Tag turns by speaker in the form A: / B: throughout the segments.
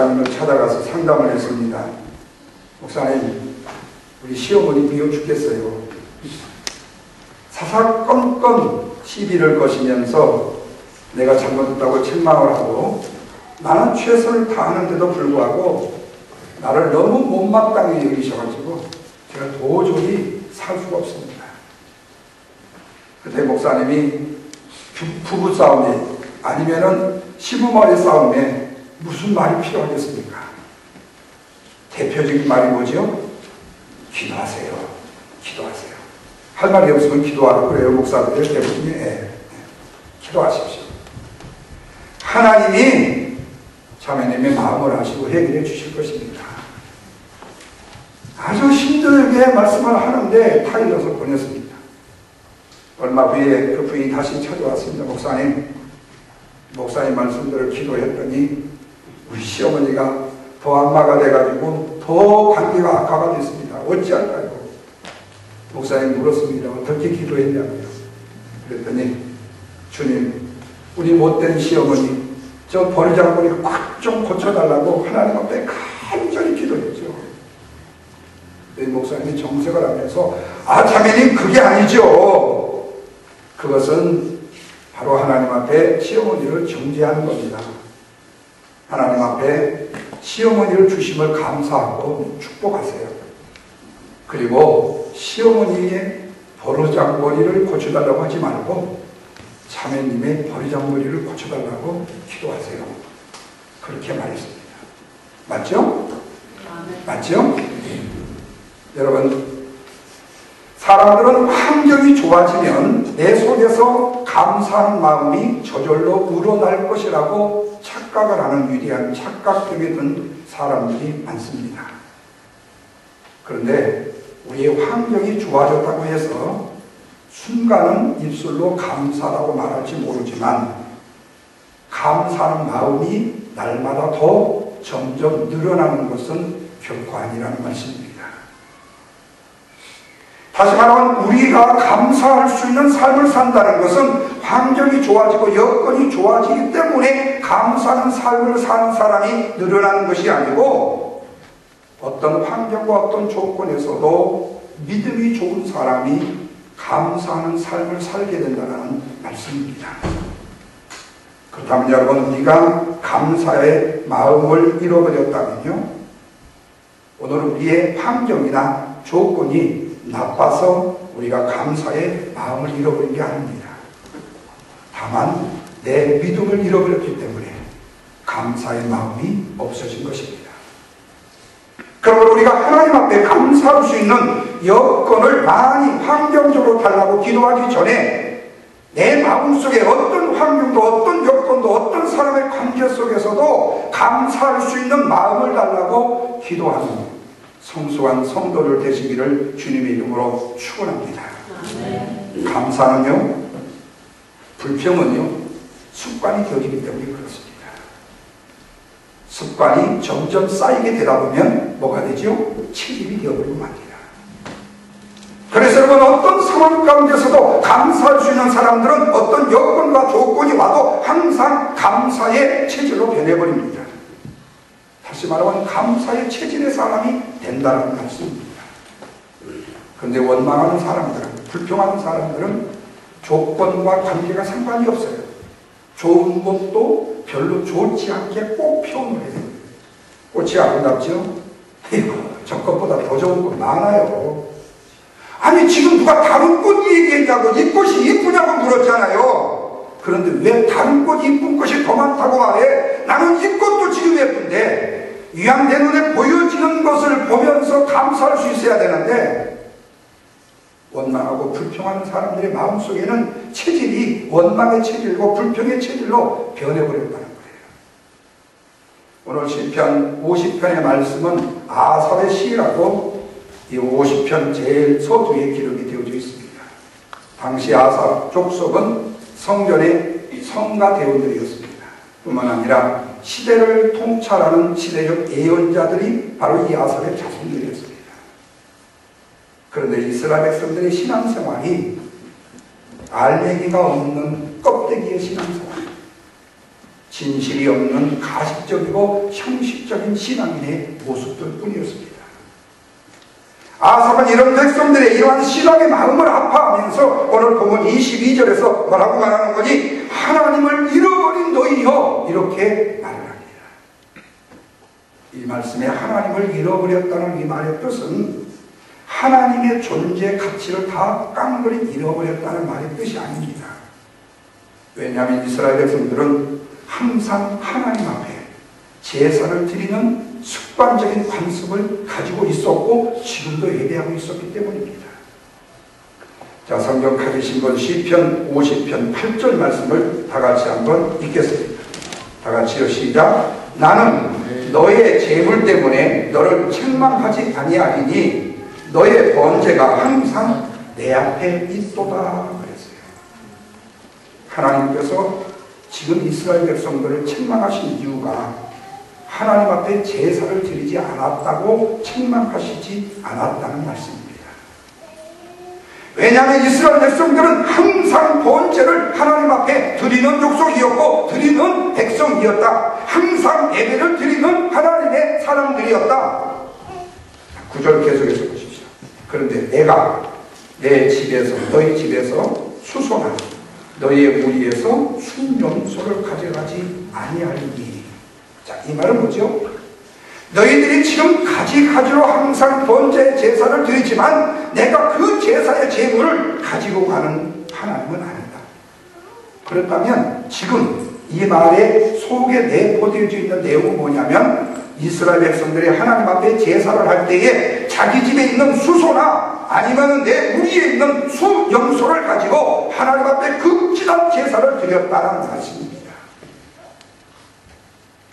A: 목사님을 찾아가서 상담을 했습니다. 목사님, 우리 시어머니 미워 죽겠어요. 사사건건 시비를 거시면서 내가 잘못했다고 책망을 하고 나는 최선을 다하는데도 불구하고 나를 너무 못마땅히 여기셔가지고 제가 도저히 살 수가 없습니다. 그때 목사님이 부부싸움에 아니면은 시부머리 싸움에 무슨 말이 필요하겠습니까? 대표적인 말이 뭐죠? 기도하세요. 기도하세요. 할 말이 없으면 기도하라고 그래요. 목사들이 대부분이. 기도하십시오. 하나님이 자매님의 마음을 아시고 해결해 주실 것입니다. 아주 힘들게 말씀을 하는데 타일러서 보냈습니다. 얼마 후에 그 부인이 다시 찾아왔습니다. 목사님 말씀대로 기도했더니 우리 시어머니가 더 안마가 돼가지고 더 관계가 악화가 됐습니다. 어찌할까요? 목사님 물었습니다. 어떻게 기도했냐고요. 그랬더니 주님, 우리 못된 시어머니 저 버리장머리 꽉 좀 고쳐달라고 하나님 앞에 간절히 기도했죠. 목사님이 정색을 하면서 자매님 그게 아니죠. 그것은 바로 하나님 앞에 시어머니를 정죄하는 겁니다. 하나님 앞에 시어머니를 주심을 감사하고 축복하세요. 그리고 시어머니의 버르장머리를 고쳐달라고 하지 말고 자매님의 버르장머리를 고쳐달라고 기도하세요. 그렇게 말했습니다. 맞죠? 맞죠? 여러분, 사람들은 환경이 좋아지면 내 속에서 감사하는 마음이 저절로 우러날 것이라고 착각을 하는 위대한 착각병에 든 사람들이 많습니다. 그런데 우리의 환경이 좋아졌다고 해서 순간은 입술로 감사라고 말할지 모르지만 감사하는 마음이 날마다 더 점점 늘어나는 것은 결코 아니라는 말씀입니다. 다시 말하면 우리가 감사할 수 있는 삶을 산다는 것은 환경이 좋아지고 여건이 좋아지기 때문에 감사하는 삶을 사는 사람이 늘어나는 것이 아니고 어떤 환경과 어떤 조건에서도 믿음이 좋은 사람이 감사하는 삶을 살게 된다는 말씀입니다. 그렇다면 여러분, 우리가 감사의 마음을 잃어버렸다면요, 오늘 우리의 환경이나 조건이 나빠서 우리가 감사의 마음을 잃어버린 게 아닙니다. 다만 내 믿음을 잃어버렸기 때문에 감사의 마음이 없어진 것입니다. 그러므로 우리가 하나님 앞에 감사할 수 있는 여건을 많이 환경적으로 달라고 기도하기 전에 내 마음속에 어떤 환경도 어떤 여건도 어떤 사람의 관계 속에서도 감사할 수 있는 마음을 달라고 기도하는 성숙한 성도들 되시기를 주님의 이름으로 축원합니다. 감사는요, 불평은요, 습관이 되어지기 때문에 그렇습니다. 습관이 점점 쌓이게 되다 보면 뭐가 되죠? 체질이 되어버리고 맙니다. 그래서 여러분, 어떤 상황 가운데서도 감사할 수 있는 사람들은 어떤 여건과 조건이 와도 항상 감사의 체질로 변해버립니다. 다시 말하면 감사의 체질의 사람이 된다는 말씀입니다. 그런데 원망하는 사람들은, 불평하는 사람들은 조건과 관계가 상관이 없어요. 좋은 것도 별로 좋지 않게 꼭 표현을 해요. 꽃이 아름답죠? 이거 저 것보다 더 좋은 거 많아요. 아니, 지금 누가 다른 꽃 얘기했냐고, 이 꽃이 이쁘냐고 물었잖아요. 그런데 왜 다른 꽃 이쁜 꽃이 더 많다고 말해? 나는 이 꽃도 지금 예쁜데, 이왕 내 눈에 보여지는 것을 보면서 감사할 수 있어야 되는데, 원망하고 불평하는 사람들의 마음속에는 체질이 원망의 체질이고 불평의 체질로 변해버렸다는 거예요. 오늘 시편 50편의 말씀은 아삽의 시라고 이 50편 제일 서두에 기록이 되어져 있습니다. 당시 아삽 족속은 성전의 성가 대원들이었습니다. 뿐만 아니라 시대를 통찰하는 시대적 예언자들이 바로 이 아삽의 자손들이었습니다. 그런데 이스라엘 백성들의 신앙생활이 알맹이가 없는 껍데기의 신앙생활, 진실이 없는 가식적이고 형식적인 신앙인의 모습들 뿐이었습니다. 아삽은 이런 백성들의 이러한 신앙의 마음을 아파하면서 오늘 보면 22절에서 뭐라고 말하는 거니? 하나님을 잃어버린 너희여, 이렇게 말을 합니다. 이 말씀에 하나님을 잃어버렸다는 이 말의 뜻은 하나님의 존재 가치를 다 깡그리 잃어버렸다는 말의 뜻이 아닙니다. 왜냐하면 이스라엘 백성들은 항상 하나님 앞에 제사를 드리는 습관적인 관습을 가지고 있었고 지금도 예배하고 있었기 때문입니다. 자, 성경 가지신 분 시편 50편 8절 말씀을 다 같이 한번 읽겠습니다. 다 같이요, 시작. 나는 너의 재물 때문에 너를 책망하지 아니하리니 너의 번제가 항상 내 앞에 있도다 그랬어요. 하나님께서 지금 이스라엘 백성들을 책망하신 이유가 하나님 앞에 제사를 드리지 않았다고 책망하시지 않았다는 말씀입니다. 왜냐하면 이스라엘 백성들은 항상 번제를 하나님 앞에 드리는 족속이었고 드리는 백성이었다. 항상 예배를 드리는 하나님의 사람들이었다. 9절 계속해서 보십시오. 그런데 내가 내 집에서 너희 집에서 수소나 너희의 무리에서 순염소를 가져가지 아니하리니. 자, 이 말은 뭐죠? 너희들이 지금 가지가지로 항상 번제 제사를 드리지만 내가 그 제사의 제물을 가지고 가는 하나님은 아니다. 그렇다면 지금 이 말에 속에 내포되어져 있는 내용은 뭐냐면 이스라엘 백성들이 하나님 앞에 제사를 할 때에 자기 집에 있는 수소나 아니면 내 무리에 있는 수염소를 가지고 하나님 앞에 극진한 제사를 드렸다는 말씀입니다.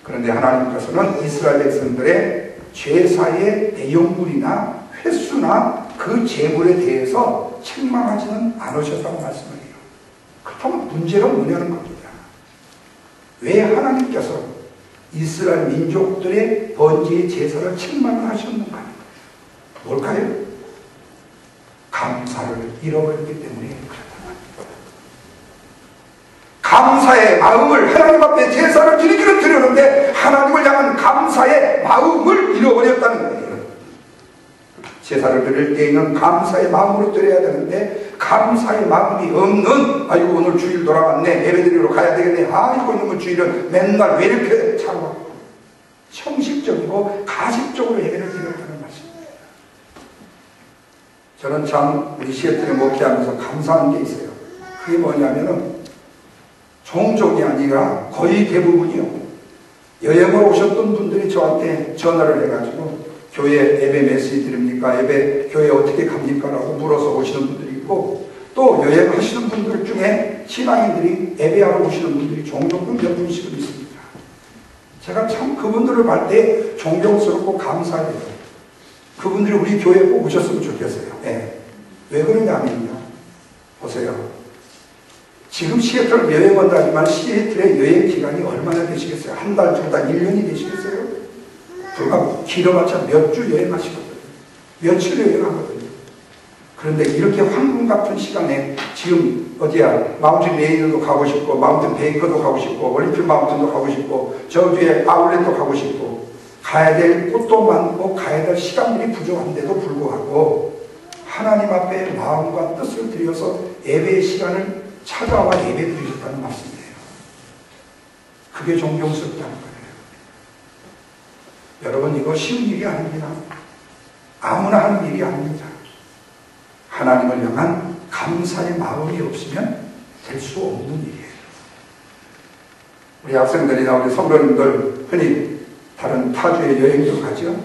A: 그런데 하나님께서는 이스라엘 백성들의 제사의 내용물이나 횟수나 그 제물에 대해서 책망하지는 않으셨다는 말씀이에요. 그렇다면 문제가 뭐냐는 겁니다. 왜 하나님께서 이스라엘 민족들의 번제의 제사를 책망을 하셨는가? 뭘까요? 감사를 잃어버렸기 때문에 그렇단 말입니다. 감사의 마음을 하나님 앞에 제사를 드리기는 드렸는데 하나님을 향한 감사의 마음을 잃어버렸다는 거예요. 제사를 드릴 때에는 감사의 마음으로 드려야 되는데 감사의 마음이 없는, 아이고 오늘 주일 돌아왔네, 예배드리러 가야 되겠네, 아이고 이놈의 주일은 맨날 왜 이렇게 차고 형식적이고 가식적으로 예배를 드렸다는 말씀입니다. 저는 참 우리 시애틀에 목회하면서 감사한 게 있어요. 그게 뭐냐면은 종종이 아니라 거의 대부분이요, 여행을 오셨던 분들이 저한테 전화를 해가지고 교회 예배 몇 시에 드립니까? 예배 교회 어떻게 갑니까? 라고 물어서 오시는 분들이 있고, 또 여행하시는 분들 중에 신앙인들이 예배하러 오시는 분들이 종종 몇 분씩은 있습니다. 제가 참 그분들을 볼 때 존경스럽고 감사해요. 그분들이 우리 교회에 꼭 오셨으면 좋겠어요. 네. 왜 그러냐면요, 보세요. 지금 시애틀을 여행 온다지만 시애틀의 여행 기간이 얼마나 되시겠어요? 한 달, 두 달, 1년이 되시겠어요? 불과 길어봤자 몇 주 여행하시거든요. 며칠 여행하거든요. 그런데 이렇게 황금 같은 시간에 지금 어디야, 마운틴 레이드도 가고 싶고, 마운틴 베이커도 가고 싶고, 올림픽 마운틴도 가고 싶고, 저 뒤에 아울렛도 가고 싶고, 가야 될 곳도 많고 가야 될 시간들이 부족한데도 불구하고 하나님 앞에 마음과 뜻을 들여서 예배의 시간을 찾아와 예배 드리셨다는 말씀이에요. 그게 존경스럽다는 거예요. 여러분, 이거 쉬운 일이 아닙니다. 아무나 하는 일이 아닙니다. 하나님을 향한 감사의 마음이 없으면 될 수 없는 일이에요. 우리 학생들이나 우리 성도님들 흔히 다른 타주에 여행도 가죠.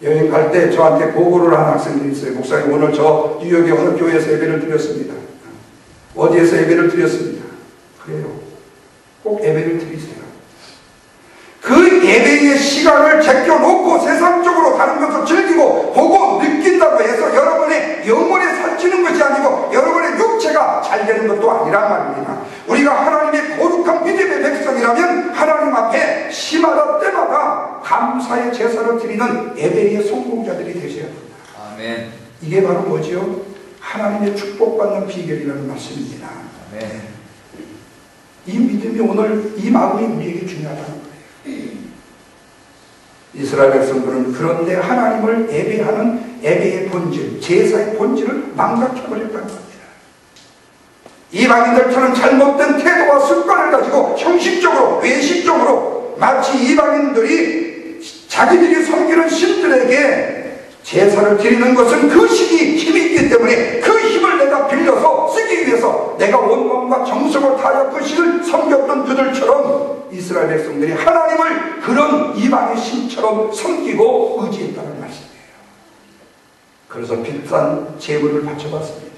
A: 여행 갈 때 저한테 보고를 한 학생들이 있어요. 목사님, 오늘 저 뉴욕의 어느 교회에서 예배를 드렸습니다. 어디에서 예배를 드렸습니다. 그래요. 꼭 예배를 드리세요. 그 예배의 시간을 제껴놓고 세상적으로 다른 것을 즐기고 보고 느낀다고 해서 여러분의 영혼에 살찌는 것이 아니고 여러분의 육체가 잘 되는 것도 아니란 말입니다. 우리가 하나님의 거룩한 믿음의 백성이라면 하나님 앞에 시마다 때마다 감사의 제사를 드리는 예배의 성공자들이 되셔야 합니다. 아멘. 이게 바로 뭐죠? 하나님의 축복받는 비결이라는 말씀입니다. 아멘. 이 믿음이 오늘 이 마음이 우리에게 중요하다는 거예요. 이스라엘 백성들은 그런데 하나님을 예배하는 예배의 본질, 제사의 본질을 망각해버렸다는 겁니다. 이방인들처럼 잘못된 태도와 습관을 가지고 형식적으로, 외식적으로 마치 이방인들이 자기들이 섬기는 신들에게 제사를 드리는 것은 그 신이 힘이 있기 때문에 그 힘을 내가 빌려서 쓰기 위해서 내가 온 마음과 정성을 다하여 그 신을 섬겼던 그들처럼 이스라엘 백성들이 하나님을 그런 이방의 신처럼 섬기고 의지했다는 말씀이에요. 그래서 비싼 제물을 바쳐봤습니다.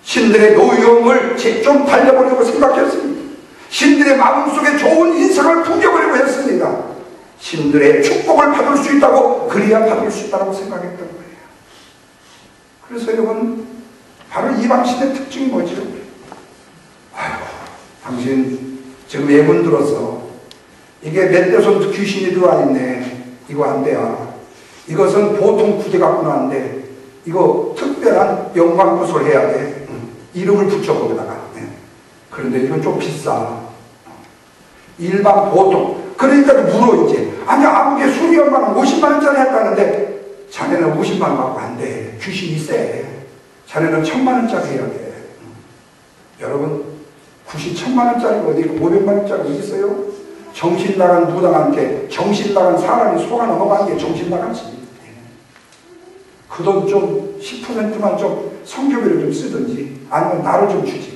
A: 신들의 노여움을 좀 달려보려고 생각했습니다. 신들의 마음속에 좋은 인상을 풍겨보려고 했습니다. 신들의 축복을 받을 수 있다고, 그래야 받을 수 있다고 생각했던 거예요. 그래서 여러분, 바로 이방신의 특징이 뭐죠? 아이고, 당신 지금 예문 들었어. 이게 멧돼손 귀신이 들어와 있네. 이거 안 돼요. 이것은 보통 구제 갖고 나왔는데 이거 특별한 영광굿을 해야 돼. 이름을 붙여 거기다가. 그런데 이건 좀 비싸. 일반 보통. 그러니까 물어 이제. 아니 아무게 수리 얼마나 50만원짜리 했다는데 자네는 50만원 갖고 안 돼. 귀신이 세. 자네는 1000만원짜리 해야 돼. 여러분, 귀신 1000만원짜리가 어디 500만원짜리 어디 있어요? 정신 나간 무당한테 정신 나간 사람이 속아 넘어간 게 정신 나간지. 그 돈 좀 10%만 좀 성교비를 좀 쓰든지 아니면 나를 좀 주지.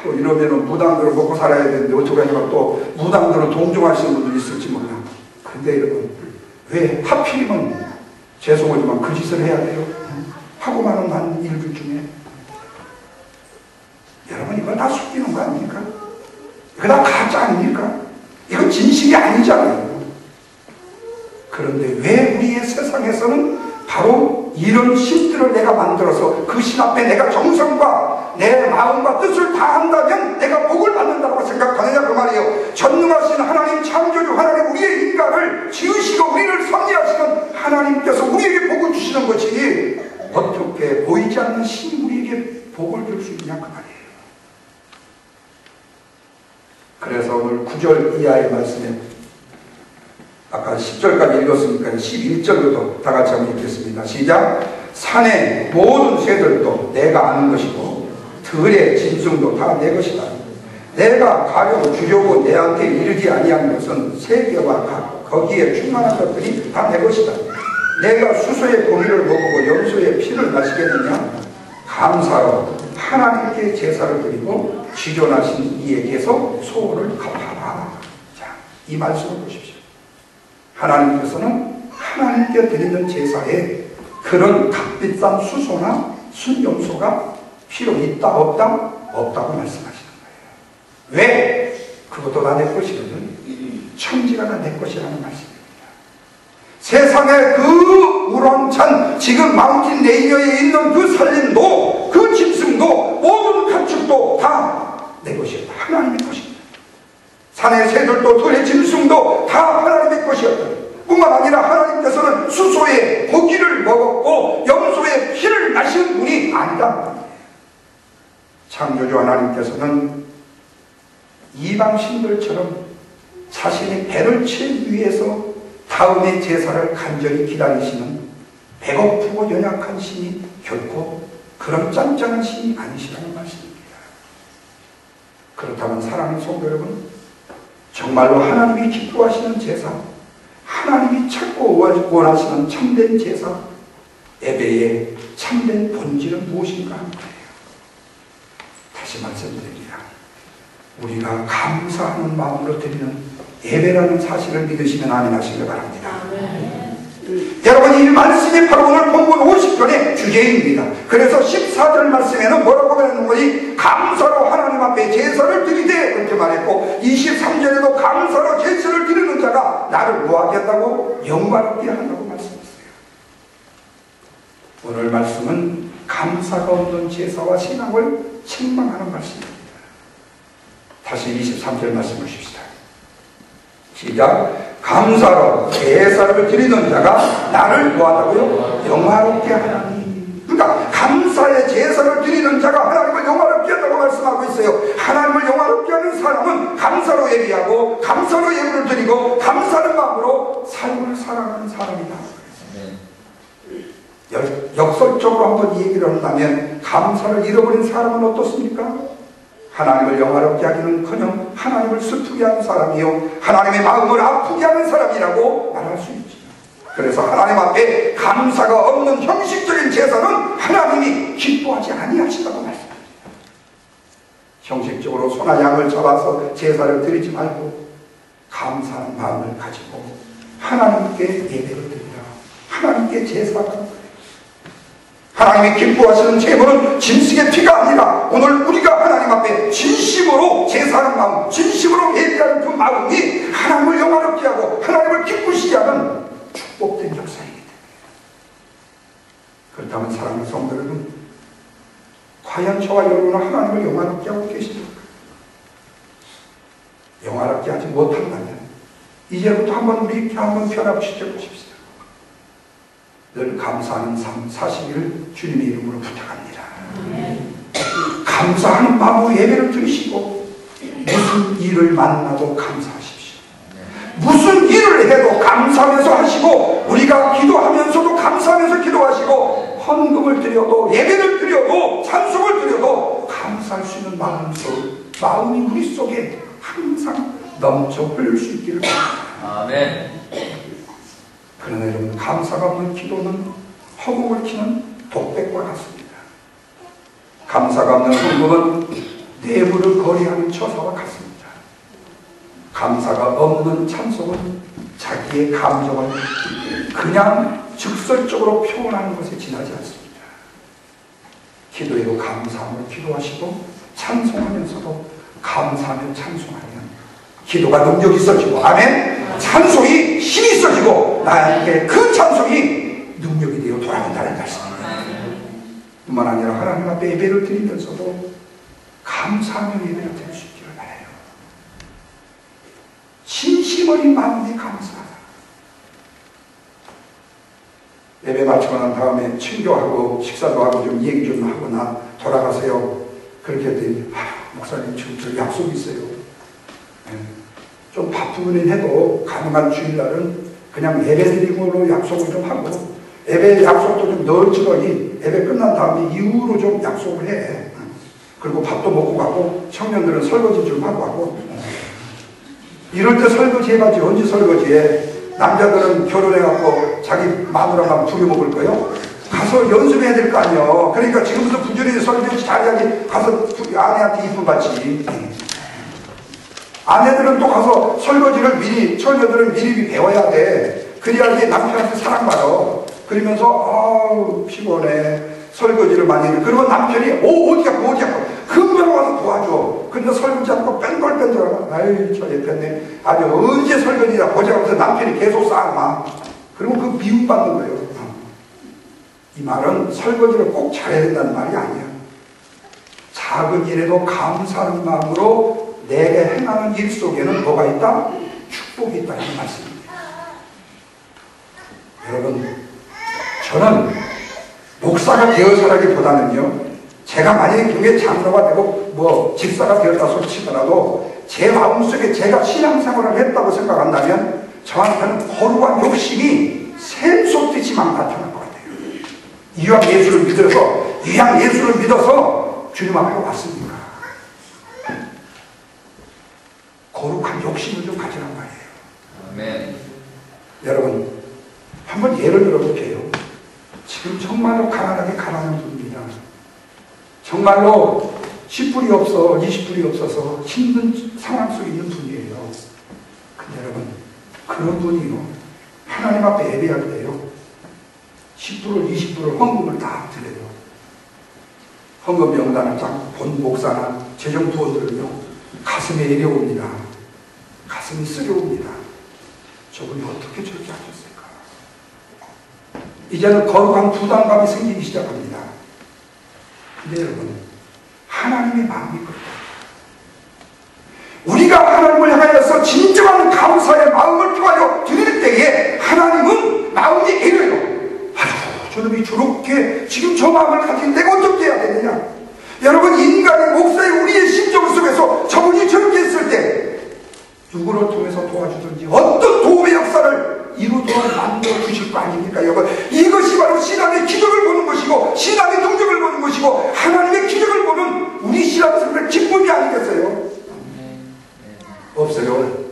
A: 이러면은 무당들은 먹고 살아야 되는데 어떻게 하냐면 또 무당들은 동정하시는 분들이 있을지 몰라. 근데 여러분, 왜 하필이면 죄송하지만 그 짓을 해야 돼요? 하고만 한 일들 중에. 여러분, 이거 다 속이는 거 아닙니까? 이거 다 가짜 아닙니까? 이건 진실이 아니잖아요. 그런데 왜 우리의 세상에서는 바로 이런 신들을 내가 만들어서 그 신 앞에 내가 정성과 내 마음과 뜻을 다한다면 내가 복을 받는다고 생각하느냐 그 말이에요. 전능하신 하나님, 창조주 하나님, 우리의 인간을 지으시고 우리를 섭리하시는 하나님께서 우리에게 복을 주시는 것이 어떻게 보이지 않는 신이 우리에게 복을 줄 수 있냐 그 말이에요. 그래서 오늘 9절 이하의 말씀에 아까 10절까지 읽었으니까 11절부터 다 같이 한번 읽겠습니다. 시작. 산의 모든 새들도 내가 아는 것이고 들의 짐승도 다 내 것이다. 내가 가려고 주려고 내한테 이르지 아니한 것은 세계와 거기에 충만한 것들이 다 내 것이다. 내가 수소의 고기를 먹고 염소의 피를 마시겠느냐? 감사로 하나님께 제사를 드리고 지존하신 이에게서 소원을 갚아라. 자, 이 말씀을 보십시오. 하나님께서는 하나님께 드리는 제사에 그런 값비싼 수소나 순염소가 필요 있다 없다? 없다고 말씀하시는 거예요. 왜? 그것도 다 내 것이거든. 천지가 다 내 것이라는 말씀입니다. 세상에 그 우렁찬 지금 마운틴 레이니어에 있는 그 산림도 그 짐승도 모든 가축도 다 내 것이었다. 하나님의 것입니다. 산의 새들도 들의 짐승도 다 하나님의 것이었다. 뿐만 아니라 하나님께서는 수소의 고기를 먹었고 염소의 피를 마신 분이 아니다. 창조주 하나님께서는 이방 신들처럼 자신의 배를 채우기 위해서 다음의 제사를 간절히 기다리시는 배고프고 연약한 신이 결코 그런 짠짠한 신이 아니시라는 말씀입니다. 그렇다면 사랑하는 성도 여러분, 정말로 하나님이 기뻐하시는 제사, 하나님이 찾고 원하시는 참된 제사, 예배의 참된 본질은 무엇인가 하는 거예요. 다시 말씀드립니다. 우리가 감사하는 마음으로 드리는 예배라는 사실을 믿으시면 아멘 하시길 바랍니다. 여러분, 이 말씀이 바로 오늘 본문 50편의 주제입니다. 그래서 14절 말씀에는 뭐라고 말하는 거지? 감사로 하나님 앞에 제사를 드리되 그렇게 말했고 23절에도 감사로 제사를 드리는 자가 나를 뭐하게 한다고? 영광롭게 한다고 말씀했어요. 오늘 말씀은 감사가 없는 제사와 신앙을 책망하는 말씀입니다. 다시 23절 말씀 보십시다. 시작. 감사로 제사를 드리는 자가 나를 뭐하다고요? 영화롭게 하나니. 그러니까 감사의 제사를 드리는 자가 하나님을 영화롭게 한다고 말씀하고 있어요. 하나님을 영화롭게 하는 사람은 감사로 예비하고 감사로 예물을 드리고 감사하는 마음으로 삶을 살아가는 사람이다. 역설적으로 한번 얘기를 한다면 감사를 잃어버린 사람은 어떻습니까? 하나님을 영화롭게 하기는커녕 하나님을 슬프게 하는 사람이요 하나님의 마음을 아프게 하는 사람이라고 말할 수 있죠. 그래서 하나님 앞에 감사가 없는 형식적인 제사는 하나님이 기뻐하지 아니하신다고 말씀합니다. 형식적으로 소나 양을 잡아서 제사를 드리지 말고 감사하는 마음을 가지고 하나님께 예배를 드리라. 하나님께 제사가 하나님이 기뻐하시는 제물은 짐승의 피가 아니라 오늘 우리가 하나님 앞에 진심으로 제사하는 마음, 진심으로 예배하는 그 마음이 하나님을 영화롭게 하고 하나님을 기쁘시게 하는 축복된 역사이기 때문에. 그렇다면 사랑하는 성도 여러분, 과연 저와 여러분은 하나님을 영화롭게 하고 계십니까? 영화롭게 하지 못한다면 이제부터 한번 우리 이렇게 한번 변화시켜 보십시오. 늘 감사하는 삶 사시기를 주님의 이름으로 부탁합니다. 감사하는 마음으로 예배를 드리시고 무슨 일을 만나도 감사하십시오. 무슨 일을 해도 감사하면서 하시고 우리가 기도하면서도 감사하면서 기도하시고 헌금을 드려도 예배를 드려도 찬송을 드려도 감사할 수 있는 마음이 우리 속에 항상 넘쳐 흘릴 수 있기를 바랍니다.
B: 아멘.
A: 그러나 여러분, 감사가 없는 기도는 허공을 키는 독백과 같습니다. 감사가 없는 헌금은 뇌물을 거래하는 처사와 같습니다. 감사가 없는 찬송은 자기의 감정을 그냥 직설적으로 표현하는 것에 지나지 않습니다. 기도에도 감사함으로 기도하시고 찬송하면서도 감사하며 찬송하면 기도가 능력이 있어지고 아멘. 찬송이 힘이 있어지고 나에게 그 찬송이 능력이 되어 돌아온다는 말씀입니다. 뿐만 아니라 하나님 앞에 예배를 드리면서도 감사하며 예배를 드릴 수 있기를 바라요. 진심 어린 마음에 감사하다. 예배 마치고 난 다음에 친교하고 식사도 하고 좀 얘기 좀 하거나 돌아가세요. 그렇게 했더니 목사님 지금 저 약속이 있어요. 좀 바쁘긴 해도 가능한 주일날은 그냥 예배 드리고로 약속을 좀 하고 예배 약속도 좀 넣어주더니 예배 끝난 다음에 이후로 좀 약속을 해. 그리고 밥도 먹고 가고 청년들은 설거지 좀 하고 이럴 때 설거지 해가지 언제 설거지해. 남자들은 결혼해갖고 자기 마누라만 부려먹을 거요? 가서 연습해야 될 거 아니에요. 그러니까 지금부터 부지런히 설거지 잘해야지 가서 아내한테 이쁨 받지. 아내들은 또 가서 설거지를 미리, 처녀들은 미리 배워야 돼. 그래야지 남편한테 사랑받아. 그러면서 아우 피곤해. 설거지를 많이 해. 그러면 남편이 어디 갔고 금방 와서 도와줘. 근데 설거지 하고 뺀걸뺀걸 아이 저 예편네 아주 언제 설거지냐 보자 하면서 남편이 계속 쌓아놔. 그러면 그 미움받는 거예요. 이 말은 설거지를 꼭 잘해야 된다는 말이 아니야. 작은 일에도 감사하는 마음으로 내게 행하는 일 속에는 뭐가 있다? 축복이 있다. 이 말씀입니다. 여러분, 저는 목사가 되어서라기보다는요, 제가 만약에 교회 장로가 되고 집사가 되었다 소치더라도 제 마음속에 제가 신앙생활을 했다고 생각한다면 저한테는 거룩한 욕심이 샘솟듯이만 나타날 것 같아요. 이왕 예수를 믿어서 주님 앞에 왔습니까? 거룩한 욕심을 좀 가지란 말이에요.
B: 아멘. 여러분,
A: 한번 예를 들어볼게요. 지금 정말로 가난한 분입니다. 정말로 10불이 없어 20불이 없어서 힘든 상황 속에 있는 분이에요. 근데 여러분, 그런 분이요, 하나님 앞에 예배할 때요, 10불을 20불을 헌금을 다 드려요. 헌금 명단을 쫙 본 목사나 재정 부원들은요, 가슴에 내려옵니다. 가슴이 쓰려옵니다. 저분이 어떻게 저렇게 하셨을까? 이제는 거룩한 부담감이 생기기 시작합니다. 근데 여러분, 하나님의 마음이 그렇다. 우리가 하나님을 향하여서 진정한 감사의 마음을 표하여 드릴 때에 하나님은 마음이 애려요. 아휴, 저놈이 저렇게 지금 저 마음을 가진 내가 어떻게 해야 되느냐? 여러분, 인간의 목사의 우리 누구를 통해서 도와주든지 어떤 도움의 역사를 이루도록 만들어 주실 거 아닙니까, 여러분? 이것이 바로 신앙의 기적을 보는 것이고 신앙의 능력을 보는 것이고 하나님의 기적을 보는 우리 신앙생활의 기쁨이 아니겠어요? 없어요.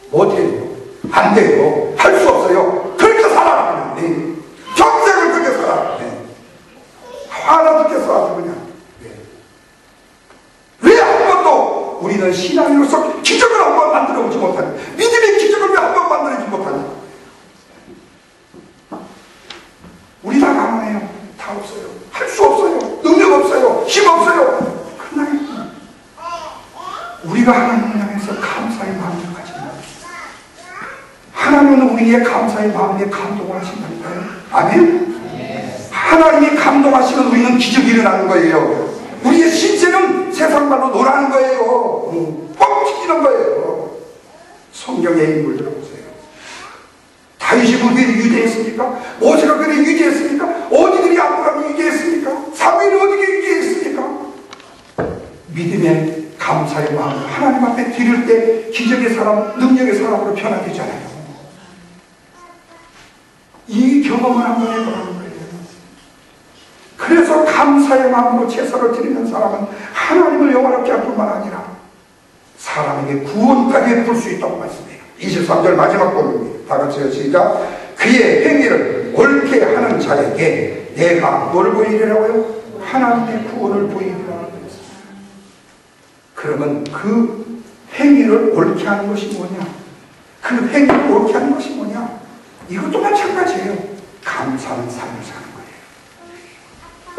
A: 못해요. 안 돼요. 할 수 없어요. 그렇게 살아라. 네. 평생을 그렇게 살아. 네. 화나 죽겠어 아주 그냥. 네. 왜 한 번도 우리는 신앙인으로서 기적을 한 번 만들어보지 못하냐? 믿음의 기적을 왜 한 번 만들어보지 못하냐? 우리 다 가난해요. 다 없어요. 할 수 없어요. 능력 없어요. 힘 없어요. 그러나 우리가 하나님을 향해서 감사의 마음을 가지면 하나님은 우리의 감사의 마음에 감동을 하신다니까요. 아멘? 하나님이 감동하시면 우리는 기적이 일어나는 거예요. 우리의 신체는 세상 말로 노라는 거예요. 뻥 튀기는 거예요. 성경의 인물들 보세요. 다윗이 그들이 유지했습니까? 모세가 그들이 유지했습니까? 어디들이 아브라함이 유지했습니까? 사무엘이 어디에 유지했습니까? 믿음의 감사의 마음을 하나님 앞에 드릴 때 기적의 사람, 능력의 사람으로 변화되잖아요. 이 경험을 한번 해보라는 거예요. 그래서 감사의 마음으로 제사를 드리는 사람은 하나님을 영화롭게 할 뿐만 아니라 사람에게 구원까지 베풀 수 있다고 말씀해요. 23절 마지막 부분입니다. 다 같이 시작. 그의 행위를 옳게 하는 자에게 내가 뭘 보이리라고요? 하나님의 구원을 보이리라고 했습니다. 그러면 그 행위를 옳게 하는 것이 뭐냐? 그 행위를 옳게 하는 것이 뭐냐? 이것도 마찬가지예요. 감사하는 삶을 사는 거예요.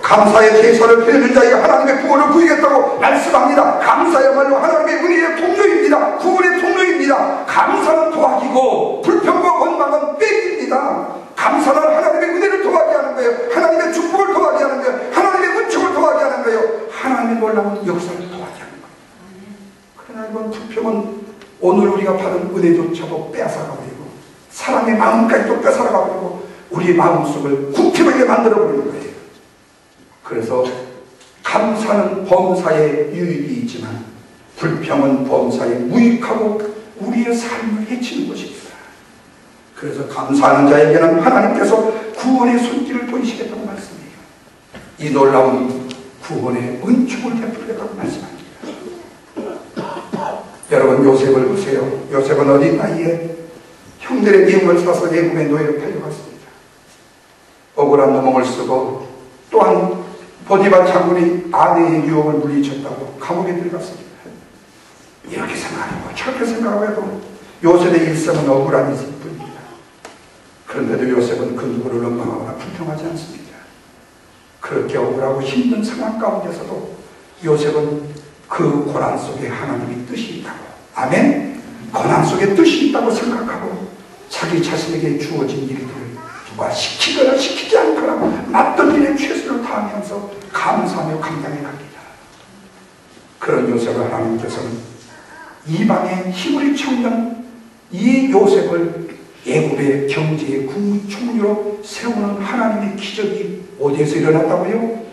A: 감사의 제사를 드리는 자에게 하나님의 구원을 구하겠다고 말씀합니다. 감사야말로 하나님의 은혜의 통로입니다. 구원의 통로입니다. 감사는 도와주고 불평과 원망은 빼깁니다. 감사는 하나님의 은혜를 도와게 하는 거예요. 하나님의 축복을 도와게 하는 거예요. 하나님의 은총을 도와게 하는 거예요. 하나님의 놀라운 역사를 도와게 하는 거예요. 그러나 이건 불평은 오늘 우리가 받은 은혜조차도 빼앗아가버리고 사람의 마음까지도 뺏어가버리고 우리의 마음속을 굽히게 만들어버리는 거예요. 그래서 감사는 범사에 유익이 있지만 불평은 범사에 무익하고 우리의 삶을 해치는 것입니다. 그래서 감사하는 자에게는 하나님께서 구원의 손길을 보이시겠다고 말씀해요. 이 놀라운 구원의 은총을 베풀겠다고 말씀합니다. 여러분 요셉을 보세요. 요셉은 어린 나이에 형들의 미움을 사서 애굽의 노예로 팔려갔습니다. 억울한 노몽을 쓰고 또한 보디발 장군이 아내의 유혹을 물리쳤다고 감옥에 들어갔습니다. 이렇게 생각하고 저렇게 생각해도 요셉의 일생은 억울한 일일 뿐입니다. 그런데도 요셉은 그 누구를 원망하거나 불평하지 않습니다. 그렇게 억울하고 힘든 상황 가운데서도 요셉은 그 고난 속에 하나님의 뜻이 있다고, 아멘? 고난 속에 뜻이 있다고 생각하고 자기 자신에게 주어진 일들을 누가 시키거나 시키지 않거나 맡던 일에 최선을 다하면서 감사하며 감당해 갑니다. 그런 요셉을 하나님께서는 이방의 힘을 청년 이 요셉을 애굽의 경제의 국무총리로 세우는 하나님의 기적이 어디에서 일어났다고요?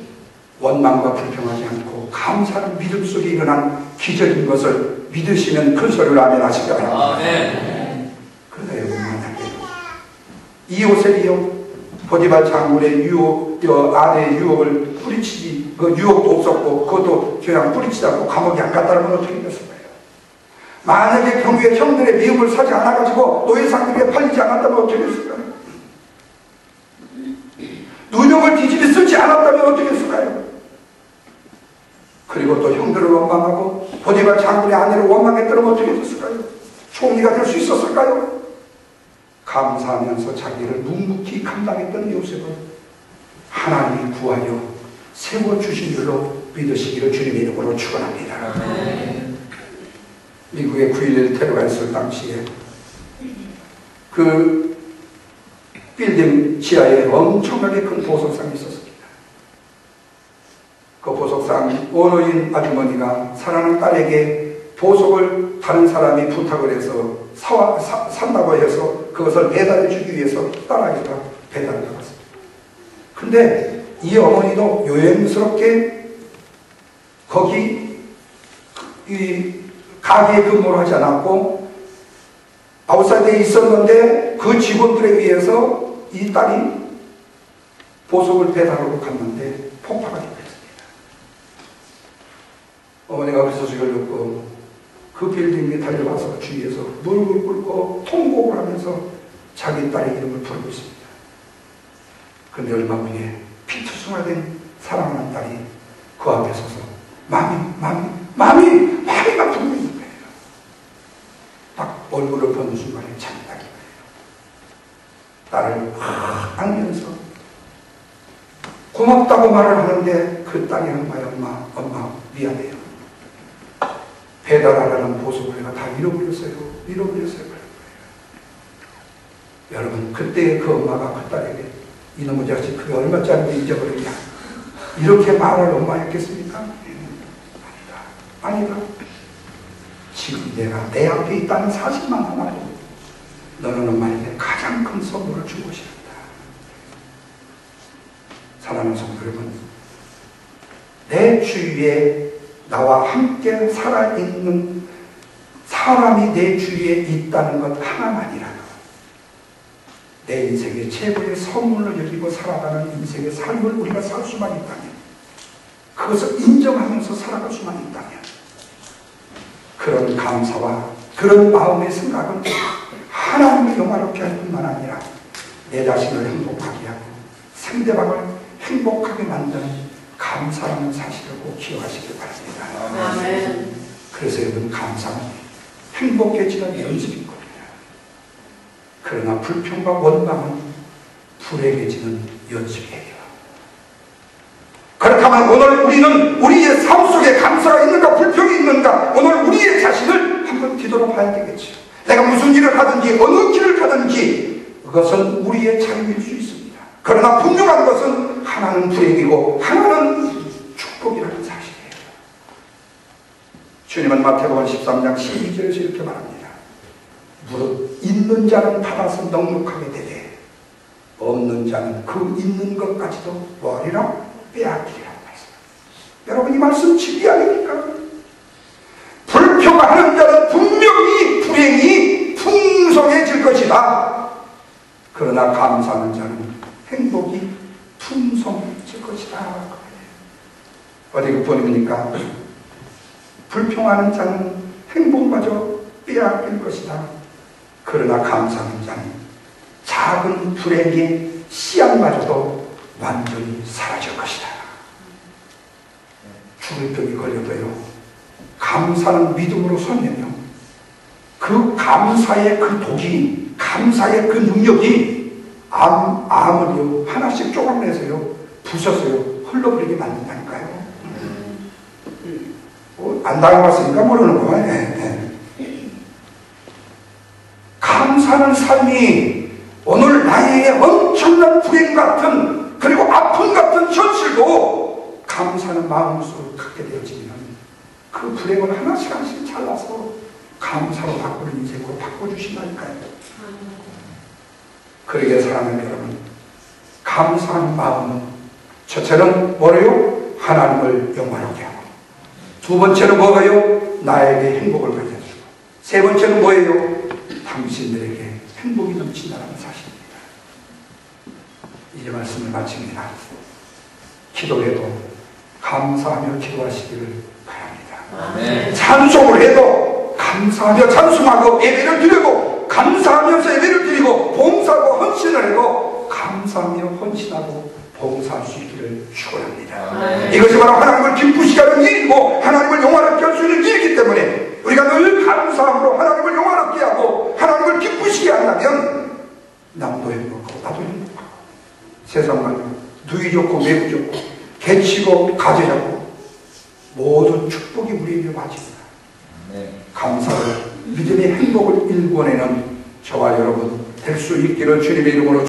A: 원망과 불평하지 않고 감사하는 믿음 속에 일어난 기적인 것을 믿으시면 큰 소리로 아멘 하시기 바랍니다. 그러나 여러분 만약에 이 요셉이요 보디발 장군의 아내의 유혹을 뿌리치지, 그 유혹도 없었고 그것도 그냥 뿌리치지 않고 감옥에 안 갔다는 건 어떻게 됐을까요? 만약에 경우에 형들의 미움을 사지 않아가지고 노예상들에게 팔리지 않았다면 어떻게 됐을까요? 누명을 뒤집이 쓰지 않았다면 어떻게 됐을까요? 그리고 또 형들을 원망하고 보디발 장군의 아내를 원망했다면 어떻게 됐을까요? 총리가 될 수 있었을까요? 감사하면서 자기를 묵묵히 감당했던 요셉은 하나님이 구하여 세워주신 줄로 믿으시기를 주님의 이름으로 축원합니다. 미국의 9.11 테러가 있을 당시에 그 빌딩 지하에 엄청나게 큰 보석상이 있었습니다. 그 보석상 원어인 아주머니가 사랑하는 딸에게 보석을 다른 사람이 부탁을 해서 산다고 해서 그것을 배달해 주기 위해서 딸아이가 배달을 나갔습니다. 근데 이 어머니도 요염스럽게 거기 이 가게에 근무를 하지 않았고 아웃사이드에 있었는데 그 직원들에 의해서 이 딸이 보석을 배달하러 갔는데 폭파가 됐습니다. 어머니가 그 소식을 듣고 그 빌딩에 달려가서 주위에서 무릎을 꿇고 통곡을 하면서 자기 딸의 이름을 부르고 있습니다. 그런데 얼마 후에 피투성화된 사랑하는 딸이 그 앞에 서서 마미가 부르고 있는 거예요. 딱 얼굴을 보는 순간에 자기 딸이 딸을 확 안면서 고맙다고 말을 하는데 그 딸이 한 말이 엄마 미안해요. 배달하라는 보석을 내가 다 잃어버렸어요. 여러분, 그때 그 엄마가 그 딸에게 이놈의 자식 그게 얼마짜리인지 잊어버렸냐, 이렇게 말할 엄마였겠습니까? 아니다. 지금 내가 내 앞에 있다는 사실만 하나도 너는 엄마에게 가장 큰 선물을 준 것이란다. 사랑하는 성도 여러분, 내 주위에 나와 함께 살아있는 사람이 내 주위에 있다는 것 하나만이라도 내 인생의 최고의 선물로 여기고 살아가는 인생의 삶을 우리가 살 수만 있다면, 그것을 인정하면서 살아갈 수만 있다면, 그런 감사와 그런 마음의 생각은 하나님을 영화롭게 할 뿐만 아니라 내 자신을 행복하게 하고 상대방을 행복하게 만드는 감사라는 사실을 꼭 기억하시길 바랍니다.
C: 아멘.
A: 그래서 여러분, 감사는 행복해지는 연습인 겁니다. 그러나 불평과 원망은 불행해지는 연습이에요. 그렇다면 오늘 우리는 우리의 삶 속에 감사가 있는가 불평이 있는가, 오늘 우리의 자신을 한번 뒤돌아봐야 되겠죠. 내가 무슨 일을 하든지 어느 길을 가든지 그것은 우리의 자유일 수 있습니다. 그러나 분명한 것은 하나는 불행이고 하나는 축복이라는 사실이에요. 주님은 마태복음 13장 12절에서 이렇게 말합니다. 무릇 있는 자는 받아서 넉넉하게 되되 없는 자는 그 있는 것까지도 뭐하리라? 빼앗기리라고 말씀합니다. 여러분, 이 말씀 진리 아닙니까? 불평하는 자는 분명히 불행이 풍성해질 것이다. 그러나 감사하는 자는 행복이 풍성해질 것이다. 어디 그 본입니까? 불평하는 자는 행복마저 빼앗길 것이다. 그러나 감사하는 자는 작은 불행의 씨앗마저도 완전히 사라질 것이다. 죽을 병이 걸려도요, 감사는 믿음으로 손내며 그 감사의 그 독이, 감사의 그 능력이 암을요 하나씩 쪼각내서요 부숴서요 흘러버리게 만든다니까요. 안 당해봤으니까 모르는 거예요. 네. 감사하는 삶이 오늘 나의 엄청난 불행 같은, 그리고 아픔 같은 현실도 감사하는 마음으로 갖게 되어지면 그 불행을 하나씩 잘라서 감사로 바꾸는 인생으로 바꿔주신다니까요. 그러기에 사랑하는 여러분, 감사하는 마음은 첫째는 뭐래요? 하나님을 영화롭게 하고, 두 번째는 뭐가요? 나에게 행복을 가져주고, 세 번째는 뭐예요? 당신들에게 행복이 넘친다는 사실입니다. 이제 말씀을 마칩니다. 기도해도 감사하며 기도하시기를 바랍니다.
B: 아멘.
A: 찬송을 해도 감사하며 찬송하고 예배를 드리고, 감사하면서 예배를 드리고, 봉사하고 헌신을 해도 감사하며 헌신하고 봉사할 수 있기를 축원합니다. 이것이 바로 하나님을 기쁘시게 하는 일이고 하나님을 영화롭게 할 수 있는 일이기 때문에 우리가 늘 감사함으로 하나님을 영화롭게 하고 하나님을 기쁘시게 한다면 남도 행복하고 나도 행복하고 세상만 누이 좋고 매부 좋고 개치고 가재 잡고 모든 축복이 우리에게 와집니다. 감사를, 믿음의 행복을 일궈내는 저와 여러분 될 수 있기를 주님의 이름으로